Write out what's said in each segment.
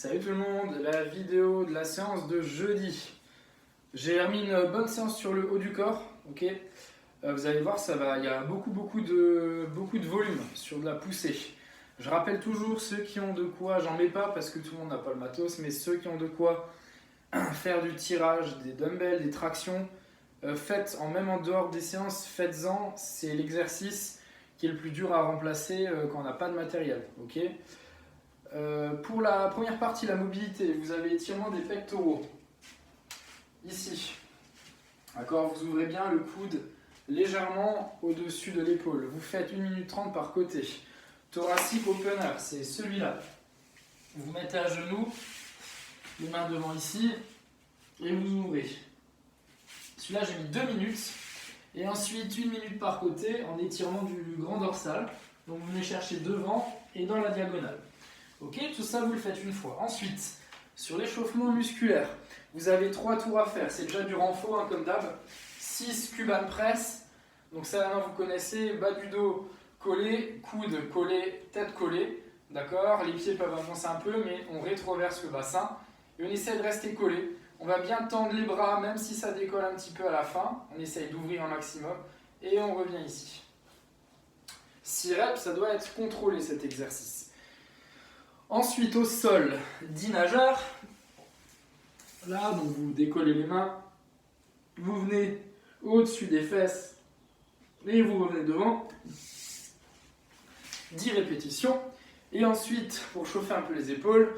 Salut tout le monde, la vidéo de la séance de jeudi. J'ai remis une bonne séance sur le haut du corps, ok. Vous allez voir, ça va, il y a beaucoup de volume sur de la poussée. Je rappelle toujours ceux qui ont de quoi, j'en mets pas parce que tout le monde n'a pas le matos, mais ceux qui ont de quoi faire du tirage, des dumbbells, des tractions, faites même en dehors des séances, faites-en, c'est l'exercice qui est le plus dur à remplacer quand on n'a pas de matériel, ok. Pour la première partie, la mobilité, vous avez étirement des pectoraux, ici, d'accord, vous ouvrez bien le coude légèrement au-dessus de l'épaule, vous faites 1 minute 30 par côté. Thoracique opener, c'est celui-là, vous mettez à genoux, les mains devant ici, et vous ouvrez. Celui-là j'ai mis 2 minutes, et ensuite 1 minute par côté en étirement du grand dorsal, donc vous venez chercher devant et dans la diagonale. Ok, tout ça vous le faites une fois. Ensuite, sur l'échauffement musculaire, vous avez 3 tours à faire. C'est déjà du renfort comme d'hab. 6 Cuban press. Donc ça maintenant vous connaissez, bas du dos collé, coude collé, tête collée. D'accord, les pieds peuvent avancer un peu, mais on rétroverse le bassin. Et on essaie de rester collé. On va bien tendre les bras, même si ça décolle un petit peu à la fin. On essaye d'ouvrir un maximum. Et on revient ici. 6 reps, ça doit être contrôlé cet exercice. Ensuite au sol, 10 nageurs. Là, donc vous décollez les mains, vous venez au-dessus des fesses et vous revenez devant. 10 répétitions. Et ensuite, pour chauffer un peu les épaules,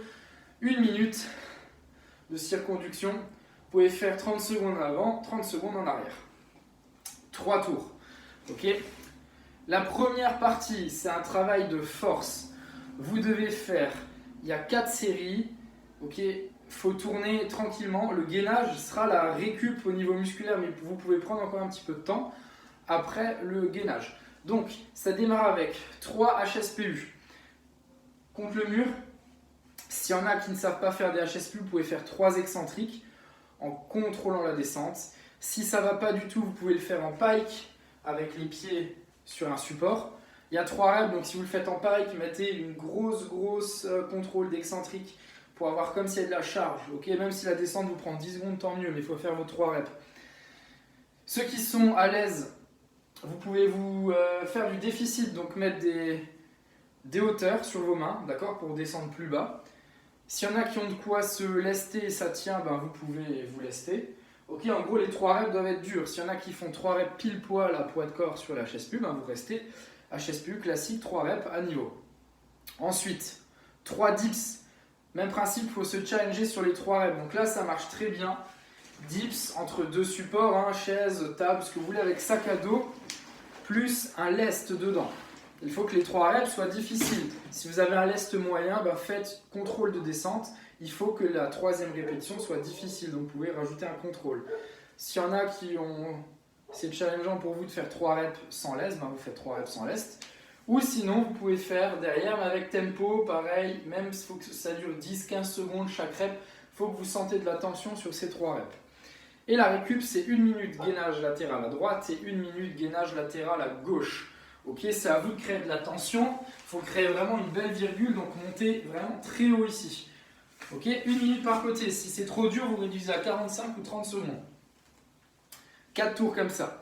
1 minute de circonduction. Vous pouvez faire 30 secondes en avant, 30 secondes en arrière. 3 tours. Ok. La première partie, c'est un travail de force. Vous devez faire, il y a 4 séries, ok, il faut tourner tranquillement. Le gainage sera la récup au niveau musculaire, mais vous pouvez prendre encore un petit peu de temps après le gainage. Donc, ça démarre avec 3 HSPU contre le mur. S'il y en a qui ne savent pas faire des HSPU, vous pouvez faire 3 excentriques en contrôlant la descente. Si ça ne va pas du tout, vous pouvez le faire en pike avec les pieds sur un support. Il y a 3 reps, donc si vous le faites en pike, mettez une grosse contrôle d'excentrique pour avoir comme s'il y a de la charge. Okay, même si la descente vous prend 10 secondes, tant mieux, mais il faut faire vos 3 reps. Ceux qui sont à l'aise, vous pouvez vous faire du déficit, donc mettre des hauteurs sur vos mains, d'accord, pour descendre plus bas. S'il y en a qui ont de quoi se lester et ça tient, ben vous pouvez vous lester. Ok, en gros, les 3 reps doivent être durs. S'il y en a qui font 3 reps pile poil à poids de corps sur la HSPU, ben vous restez HSPU classique, 3 reps à niveau. Ensuite, 3 dips. Même principe, il faut se challenger sur les 3 reps. Donc là, ça marche très bien. Dips entre 2 supports, hein, chaise, table, ce que vous voulez, avec sac à dos, plus un lest dedans. Il faut que les 3 reps soient difficiles. Si vous avez un lest moyen, ben faites contrôle de descente. Il faut que la 3e répétition soit difficile. Donc vous pouvez rajouter un contrôle. S'il y en a qui ont... C'est challengeant pour vous de faire 3 reps sans lest, ben vous faites 3 reps sans lest. Ou sinon, vous pouvez faire derrière, mais avec tempo, pareil, même s'il faut que ça dure 10-15 secondes chaque rep, il faut que vous sentez de la tension sur ces 3 reps. Et la récup, c'est 1 minute gainage latéral à droite et 1 minute gainage latéral à gauche. Ok, c'est à vous de créer de la tension, il faut créer vraiment une belle virgule, donc montez vraiment très haut ici. Ok, 1 minute par côté, si c'est trop dur, vous réduisez à 45 ou 30 secondes. 4 tours comme ça.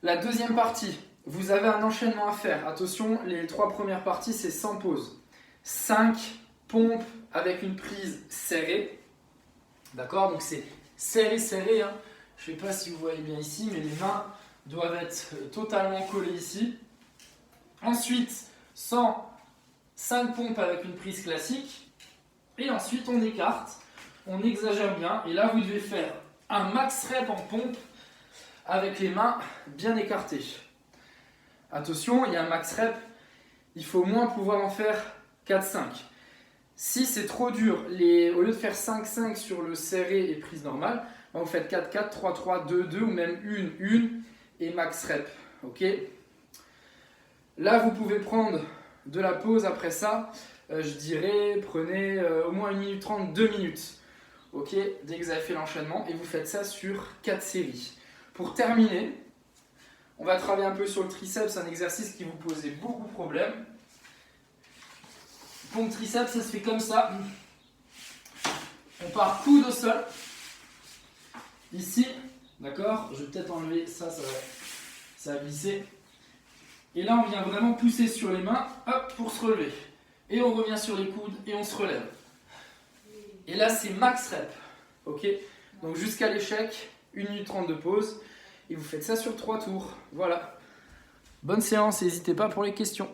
La deuxième partie, vous avez un enchaînement à faire. Attention, les 3 premières parties, c'est sans pause. 5 pompes avec une prise serrée. D'accord, donc c'est serré. Hein. Je ne sais pas si vous voyez bien ici, mais les mains doivent être totalement collées ici. Ensuite, 5 pompes avec une prise classique. Et ensuite, on écarte. On exagère bien. Et là, vous devez faire un max rep en pompe avec les mains bien écartées. Attention, il y a un max rep, il faut au moins pouvoir en faire 4-5. Si c'est trop dur, au lieu de faire 5-5 sur le serré et prise normale, vous faites 4-4, 3-3, 2-2 ou même 1-1 et max rep. Ok. Là, vous pouvez prendre de la pause après ça. Je dirais, prenez au moins 1 minute 30, 2 minutes. Ok, dès que vous avez fait l'enchaînement, et vous faites ça sur 4 séries. Pour terminer, on va travailler un peu sur le triceps, un exercice qui vous posait beaucoup de problèmes. Pompe triceps, ça se fait comme ça. part coude au sol. Ici, d'accord, je vais peut-être enlever ça, ça va glisser. Et là, on vient vraiment pousser sur les mains, hop, pour se relever. Et on revient sur les coudes et on se relève. Et là, c'est max rep. Ok? Donc jusqu'à l'échec, 1 minute 30 de pause. Et vous faites ça sur 3 tours. Voilà. Bonne séance, n'hésitez pas pour les questions.